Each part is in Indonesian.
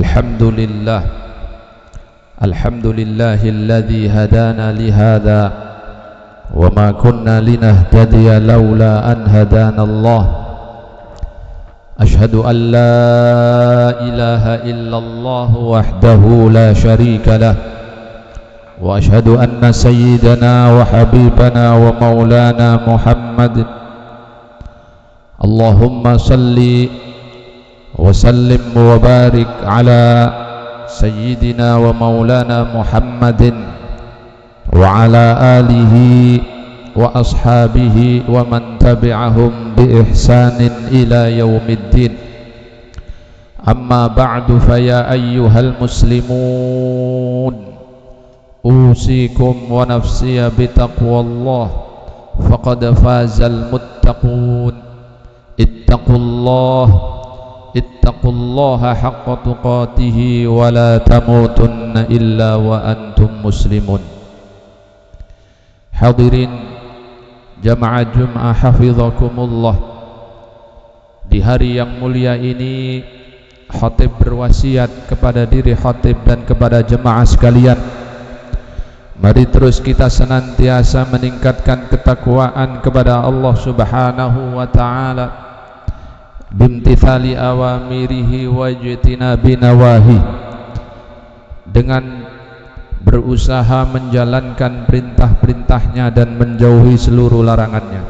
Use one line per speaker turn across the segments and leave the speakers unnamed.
الحمد لله الحمد لله الذي هدانا لهذا وما كنا لنهتدي لولا أن هدانا الله أشهد أن لا إله إلا الله وحده لا شريك له وأشهد أن سيدنا وحبيبنا ومولانا محمد اللهم صل وسلم وبارك على سيدنا ومولانا محمد وعلى آله وأصحابه ومن تبعهم بإحسان إلى يوم الدين أما بعد فيا أيها المسلمون أوصيكم ونفسي بتقوى الله فقد فاز المتقون اتقوا الله حق تقاته ولا تموتن إلا وأنتم مسلمون. Hadirin jamaah Jum'ah hafizakumullah, di hari yang mulia ini khatib berwasiat kepada diri khatib dan kepada jemaah sekalian, mari terus kita senantiasa meningkatkan ketakwaan kepada Allah Subhanahu wa ta'ala bimtithali awamirihi wa ijtinabi nawahi, dengan berusaha menjalankan perintah-perintahnya dan menjauhi seluruh larangannya.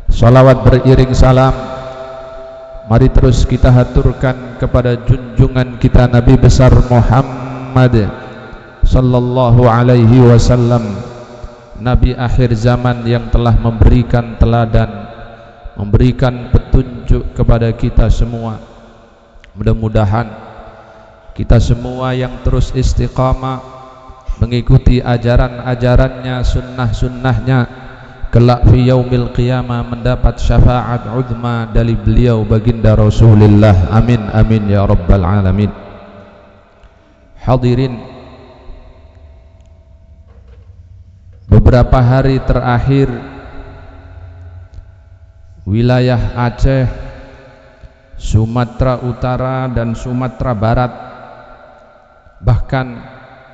Salawat beriring salam mari terus kita haturkan kepada junjungan kita Nabi besar Muhammad sallallahu alaihi wasallam, Nabi akhir zaman yang telah memberikan teladan, memberikan petunjuk kepada kita semua. Mudah-mudahan kita semua yang terus istiqamah mengikuti ajaran-ajarannya, sunnah-sunnahnya, kelak fi yaumil qiyamah mendapat syafaat uzma dari beliau baginda Rasulullah. Amin amin ya rabbal alamin. Hadirin, beberapa hari terakhir wilayah Aceh, Sumatera Utara dan Sumatera Barat, bahkan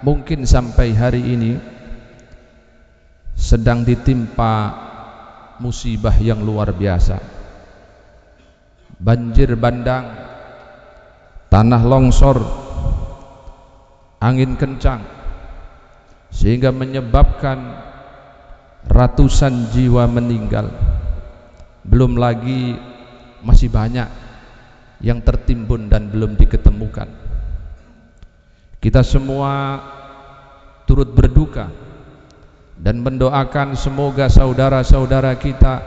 mungkin sampai hari ini sedang ditimpa musibah yang luar biasa. Banjir bandang, tanah longsor, angin kencang, sehingga menyebabkan ratusan jiwa meninggal. Belum lagi masih banyak yang tertimbun dan belum diketemukan. Kita semua turut berduka dan mendoakan semoga saudara-saudara kita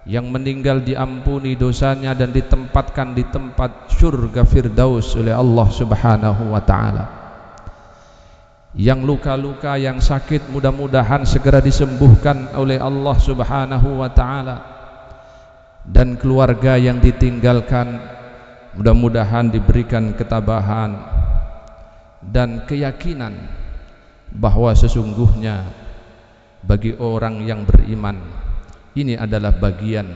yang meninggal diampuni dosanya dan ditempatkan di tempat surga Firdaus oleh Allah Subhanahu wa ta'ala. Yang luka-luka, yang sakit, mudah-mudahan segera disembuhkan oleh Allah Subhanahu wa ta'ala, dan keluarga yang ditinggalkan mudah-mudahan diberikan ketabahan dan keyakinan bahwa sesungguhnya bagi orang yang beriman ini adalah bagian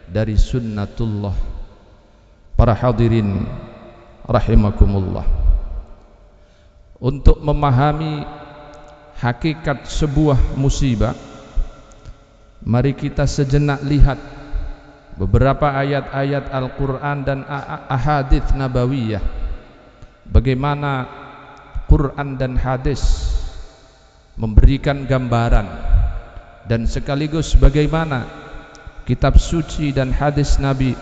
dari sunnatullah. Para hadirin rahimakumullah, untuk memahami hakikat sebuah musibah, mari kita sejenak lihat beberapa ayat-ayat Al-Quran dan ahadits nabawiyah, bagaimana Quran dan hadis memberikan gambaran, dan sekaligus bagaimana kitab suci dan hadis Nabi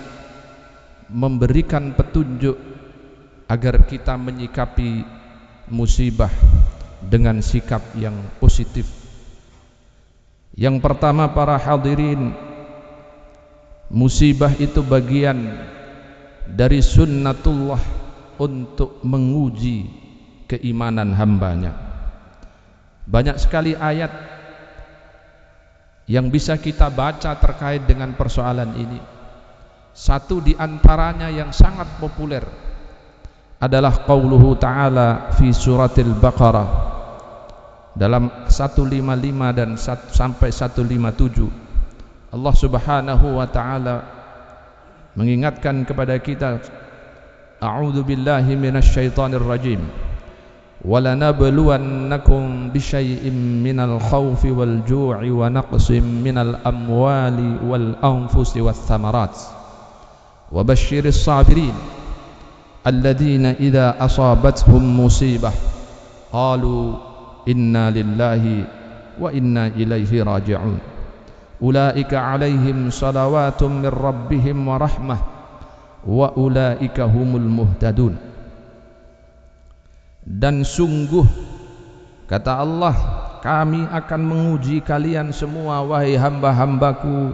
memberikan petunjuk agar kita menyikapi musibah dengan sikap yang positif. Yang pertama, para hadirin, musibah itu bagian dari sunnatullah untuk menguji keimanan hambanya. Banyak sekali ayat yang bisa kita baca terkait dengan persoalan ini. Satu di antaranya yang sangat populer adalah qauluhu ta'ala fi suratil Baqarah dalam 155 dan sampai 157. Allah Subhanahu wa ta'ala mengingatkan kepada kita A'udzu billahi minasy syaithanir rajim. وَلَنَبْلُوَنَّكُمْ بِشَيْءٍ مِّنَ الْخَوْفِ وَالْجُوعِ وَنَقْصٍ مِّنَ الْأَمْوَالِ وَالْأَنفُسِ وَالثَّمَرَاتِ وَبَشِّرِ الصَّابِرِينَ الَّذِينَ إِذَا أَصَابَتْهُمْ مُصِيبَةٌ قَالُوا إِنَّا لِلَّهِ وَإِنَّا إِلَيْهِ رَاجِعُونَ أُولَئِكَ عَلَيْهِمْ صَلَوَاتٌ مِّن رَّبِّهِمْ وَرَحْمَةٌ وَأُولَئِكَ هُمُ الْمُهْتَدُونَ. Dan sungguh, kata Allah, kami akan menguji kalian semua wahai hamba-hambaku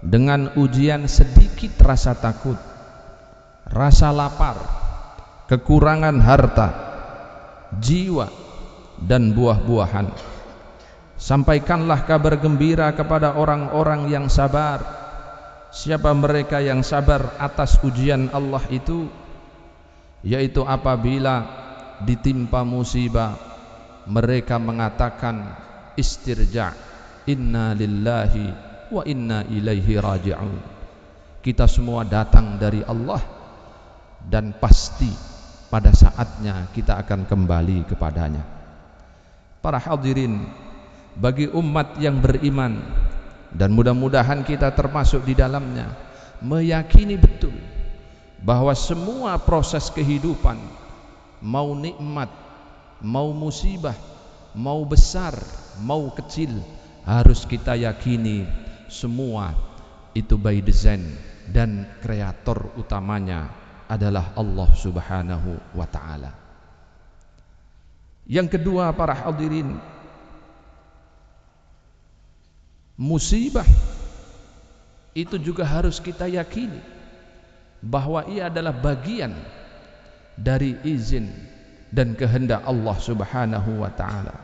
dengan ujian sedikit rasa takut, rasa lapar, kekurangan harta, jiwa, dan buah-buahan. Sampaikanlah kabar gembira kepada orang-orang yang sabar. Siapa mereka yang sabar atas ujian Allah itu? Yaitu apabila ditimpa musibah mereka mengatakan istirja, inna lillahi wa inna ilaihi raji'un. Kita semua datang dari Allah dan pasti pada saatnya kita akan kembali kepadanya. Para hadirin, bagi umat yang beriman, dan mudah-mudahan kita termasuk di dalamnya, meyakini betul bahwa semua proses kehidupan, mau nikmat, mau musibah, mau besar, mau kecil, harus kita yakini semua itu by design, dan kreator utamanya adalah Allah Subhanahu wa ta'ala. Yang kedua, para hadirin, musibah itu juga harus kita yakini bahwa ia adalah bagian dari izin dan kehendak Allah Subhanahu wa ta'ala.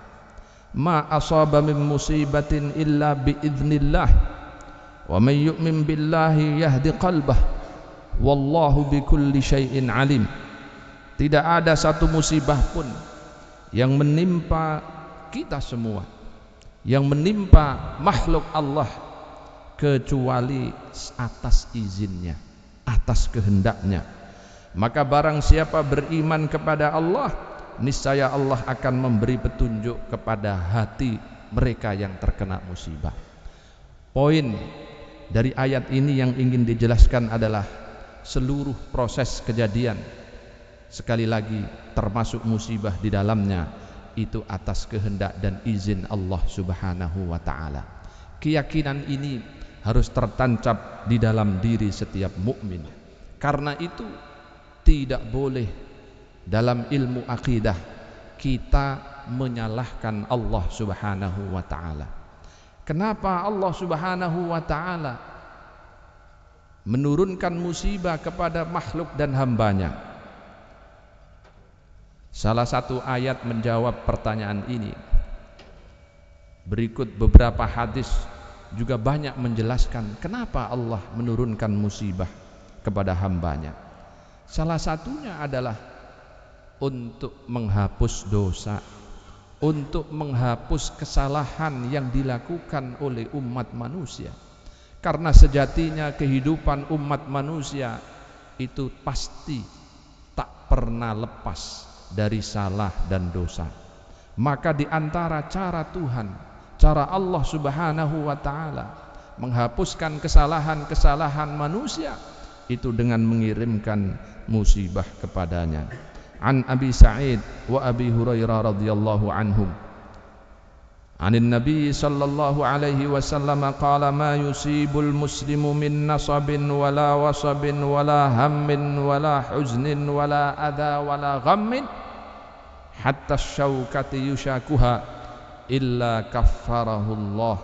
Ma asaba min musibatin illa biiznillah wa man yu'min billahi yahdi qalbah wallahu bikulli syai'in alim. Tidak ada satu musibah pun yang menimpa kita semua, yang menimpa makhluk Allah, kecuali atas izinnya, atas kehendaknya. Maka barang siapa beriman kepada Allah, niscaya Allah akan memberi petunjuk kepada hati mereka yang terkena musibah. Poin dari ayat ini yang ingin dijelaskan adalah seluruh proses kejadian, sekali lagi termasuk musibah di dalamnya, itu atas kehendak dan izin Allah Subhanahu wa ta'ala. Keyakinan ini harus tertancap di dalam diri setiap mukmin. Karena itu tidak boleh dalam ilmu akidah kita menyalahkan Allah Subhanahu wa ta'ala. Kenapa Allah Subhanahu wa ta'ala menurunkan musibah kepada makhluk dan hambanya? Salah satu ayat menjawab pertanyaan ini. Berikut beberapa hadis juga banyak menjelaskan kenapa Allah menurunkan musibah kepada hambanya. Salah satunya adalah untuk menghapus dosa, untuk menghapus kesalahan yang dilakukan oleh umat manusia. Karena sejatinya kehidupan umat manusia itu pasti tak pernah lepas dari salah dan dosa. Maka di antara cara Tuhan, cara Allah Subhanahu wa ta'ala menghapuskan kesalahan-kesalahan manusia itu dengan mengirimkan musibah kepadanya. An Abi Sa'id wa Abi Hurairah radhiyallahu anhum anin Nabi sallallahu alaihi wasallam qala ma yusibul muslimu min nasabin wala wasabin wala hammin wala huznin wala adha wala ghammin hatta syaukati yushakuha illa kaffarahullah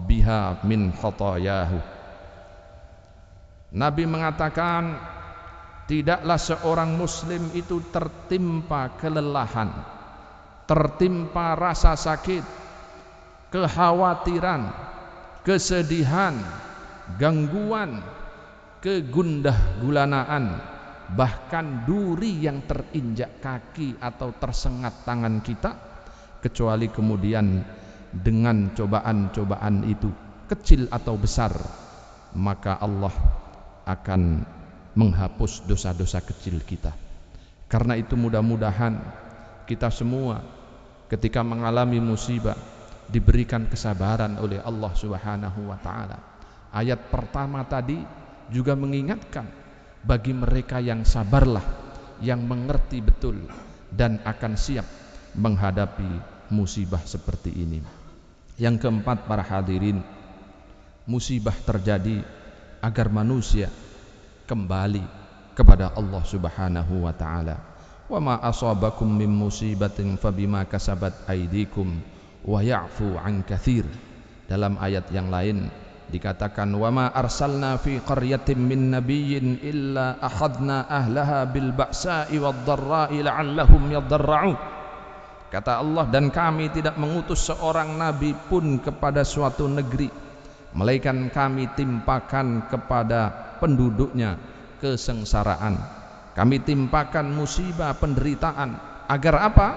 biha min khatayahu. Nabi mengatakan, tidaklah seorang muslim itu tertimpa kelelahan, tertimpa rasa sakit, kekhawatiran, kesedihan, gangguan, kegundah gulanaan, bahkan duri yang terinjak kaki atau tersengat tangan kita, kecuali kemudian dengan cobaan-cobaan itu, kecil atau besar, maka Allah akan menghapus dosa-dosa kecil kita. Karena itu mudah-mudahan kita semua ketika mengalami musibah diberikan kesabaran oleh Allah Subhanahu wa taala. Ayat pertama tadi juga mengingatkan bagi mereka yang sabarlah, yang mengerti betul dan akan siap menghadapi musibah seperti ini. Yang keempat, para hadirin, musibah terjadi agar manusia kembali kepada Allah Subhanahu wa taala. Wa ma asabakum min musibatin fabima kasabat aydikum wa ya'fu an katsir. Dalam ayat yang lain dikatakan wa ma arsalna fi qaryatin min nabiyyin illa akhadna ahlaha bil ba'sa'i wad dharra'i la'allahum yadarra'un. Kata Allah, dan kami tidak mengutus seorang nabi pun kepada suatu negeri melainkan kami timpakan kepada penduduknya kesengsaraan, kami timpakan musibah, penderitaan. Agar apa?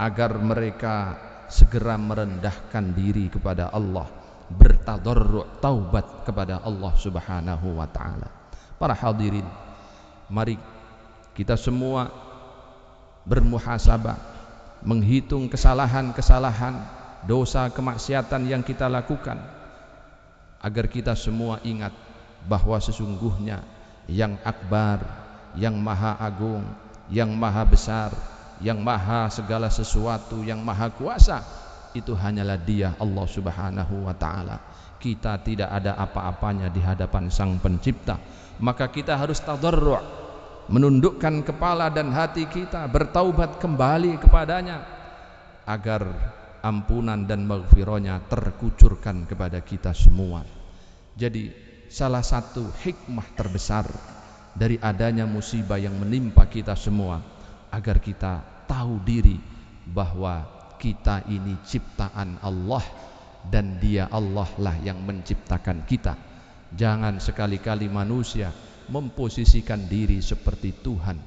Agar mereka segera merendahkan diri kepada Allah, bertadarru', taubat kepada Allah Subhanahu wa taala. Para hadirin, mari kita semua bermuhasabah, menghitung kesalahan-kesalahan, dosa, kemaksiatan yang kita lakukan, agar kita semua ingat bahwa sesungguhnya yang akbar, yang maha agung, yang maha besar, yang maha segala sesuatu, yang maha kuasa, itu hanyalah Dia, Allah Subhanahu wa taala. Kita tidak ada apa-apanya di hadapan Sang Pencipta. Maka kita harus tadarru', menundukkan kepala dan hati kita, bertaubat kembali kepadanya agar ampunan dan maghfirahnya terkucurkan kepada kita semua. Jadi salah satu hikmah terbesar dari adanya musibah yang menimpa kita semua, agar kita tahu diri bahwa kita ini ciptaan Allah dan Dia Allah lah yang menciptakan kita. Jangan sekali-kali manusia memposisikan diri seperti Tuhan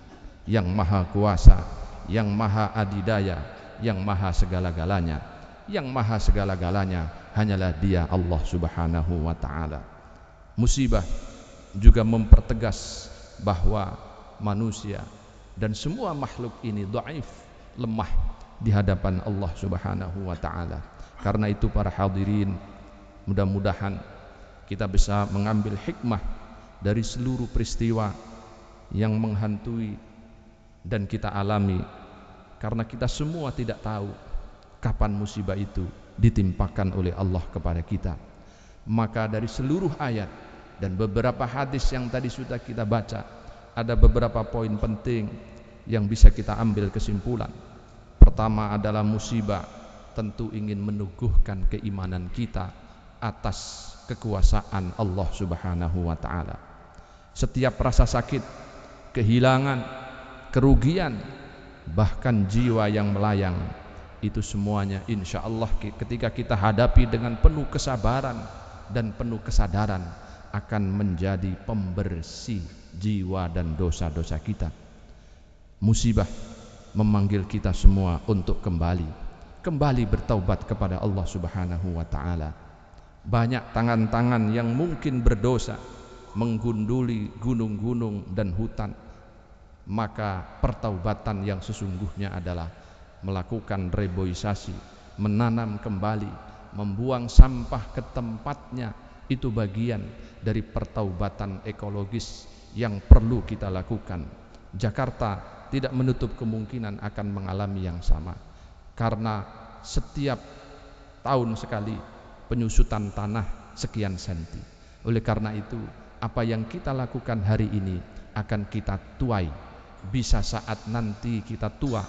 yang maha kuasa, yang maha adidaya, yang maha segala-galanya. Yang maha segala-galanya hanyalah Dia, Allah Subhanahu wa taala. Musibah juga mempertegas bahwa manusia dan semua makhluk ini dhaif, lemah di hadapan Allah Subhanahu wa taala. Karena itu para hadirin, mudah-mudahan kita bisa mengambil hikmah dari seluruh peristiwa yang menghantui dan kita alami, karena kita semua tidak tahu kapan musibah itu ditimpakan oleh Allah kepada kita. Maka dari seluruh ayat dan beberapa hadis yang tadi sudah kita baca, ada beberapa poin penting yang bisa kita ambil kesimpulan. Pertama adalah musibah tentu ingin meneguhkan keimanan kita atas kekuasaan Allah Subhanahu wa taala. Setiap rasa sakit, kehilangan, kerugian, bahkan jiwa yang melayang, itu semuanya insya Allah ketika kita hadapi dengan penuh kesabaran dan penuh kesadaran, akan menjadi pembersih jiwa dan dosa-dosa kita. Musibah memanggil kita semua untuk kembali bertaubat kepada Allah Subhanahu wa taala. Banyak tangan-tangan yang mungkin berdosa menggunduli gunung-gunung dan hutan, maka pertaubatan yang sesungguhnya adalah melakukan reboisasi, menanam kembali, membuang sampah ke tempatnya. Itu bagian dari pertaubatan ekologis yang perlu kita lakukan. Jakarta tidak menutup kemungkinan akan mengalami yang sama, karena setiap tahun sekali penyusutan tanah sekian senti. Oleh karena itu, apa yang kita lakukan hari ini akan kita tuai, bisa saat nanti kita tua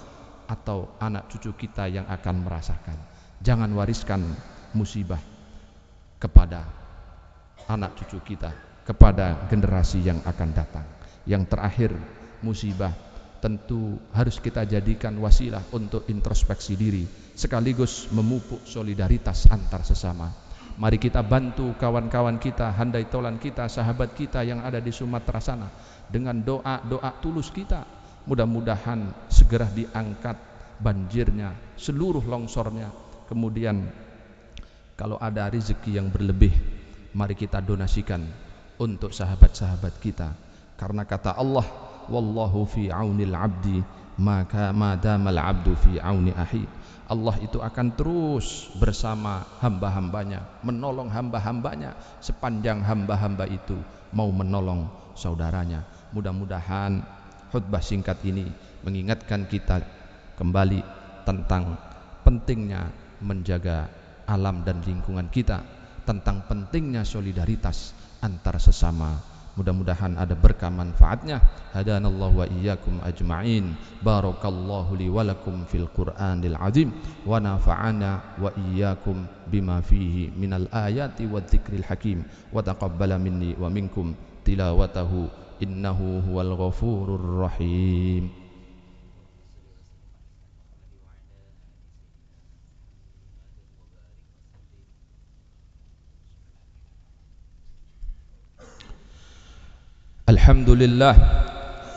atau anak cucu kita yang akan merasakan. Jangan wariskan musibah kepada anak cucu kita, kepada generasi yang akan datang. Yang terakhir, musibah tentu harus kita jadikan wasilah untuk introspeksi diri, sekaligus memupuk solidaritas antar sesama. Mari kita bantu kawan-kawan kita, handai tolan kita, sahabat kita yang ada di Sumatera sana, dengan doa-doa tulus kita. Mudah-mudahan segera diangkat banjirnya, seluruh longsornya. Kemudian kalau ada rezeki yang berlebih, mari kita donasikan untuk sahabat-sahabat kita, Karena kata Allah, wallahu fi aunil abdi maka madamal abdu fi auni ahi. Allah itu akan terus bersama hamba-hambanya, menolong hamba-hambanya sepanjang hamba-hamba itu mau menolong saudaranya. Mudah-mudahan khutbah singkat ini mengingatkan kita kembali tentang pentingnya menjaga alam dan lingkungan kita, tentang pentingnya solidaritas antar sesama. Mudah-mudahan ada berkah manfaatnya. Hadanallahu wa iyyakum ajma'in. Barakallahu li wa lakum fil Qur'anil azim wa nafa'ana wa iyyakum bima fihi minal ayati wadh dzikril hakim wa taqabbala minni wa minkum tilawatahu innahu huwal ghafurur rahim.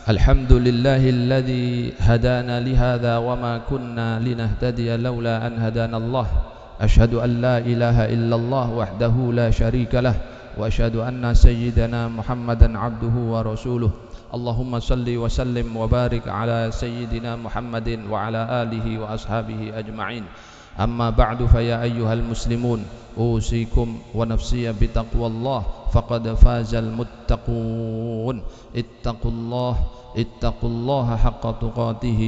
الحمد لله الذي هدانا لهذا وما كنا لنهتدي لولا أن هدانا الله. أشهد أن لا إله إلا الله وحده لا شريك له وأشهد أن سيدنا محمدا عبده ورسوله. اللهم صل وسلم وبارك على سيدنا محمد وعلى آله وأصحابه أجمعين. أما بعد فيا أيها المسلمون أوصيكم ونفسي بتقوى الله فقد فاز المتقون. اتقوا الله حق تقاته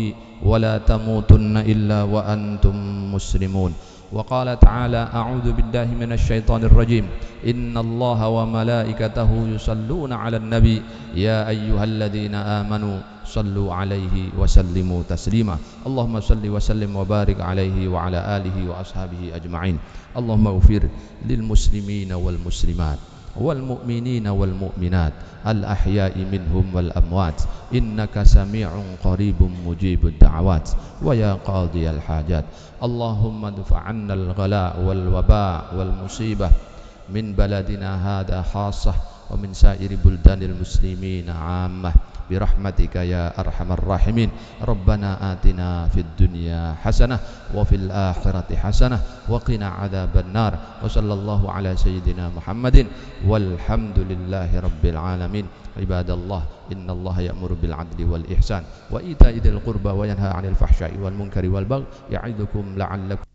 ولا تموتن إلا وأنتم مسلمون. وقال تعالى أعوذ بالله من الشيطان الرجيم إن الله وملائكته يصلون على النبي يا أيها الذين آمنوا صلوا عليه وسلموا تسليما. اللهم صل وسلم وبارك عليه وعلى آله وأصحابه أجمعين. اللهم اغفر للمسلمين والمسلمات والمؤمنين والمؤمنات الأحياء منهم والأموات إنك سميع قريب مجيب الدعوات ويا قاضي الحاجات. اللهم ادفع عنا الغلاء والوباء والمصيبة من بلدنا هذا خاصة ومن سائر بلدان المسلمين عامة برحمتك يا أرحم الراحمين. ربنا آتنا في الدنيا حسنة وفي الآخرة حسنة وقنا عذاب النار. وصلى الله على سيدنا محمد والحمد لله رب العالمين. عباد الله إن الله يأمر بالعدل والإحسان وإيتاء ذي القربى وينهى عن الفحشاء والمنكر والبغي يعظكم لعلكم